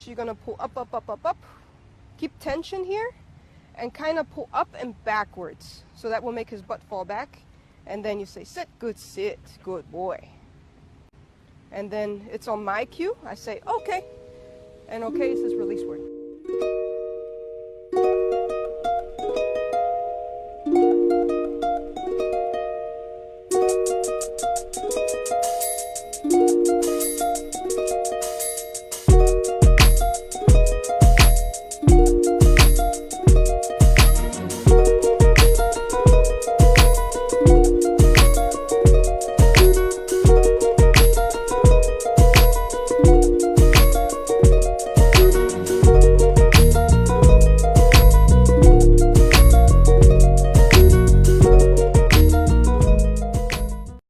You're gonna pull up, up, up, up, up. Keep tension here and kind of pull up and backwards. So that will make his butt fall back. And then you say, sit, good boy. And then it's on my cue. I say, okay. And okay is his release word.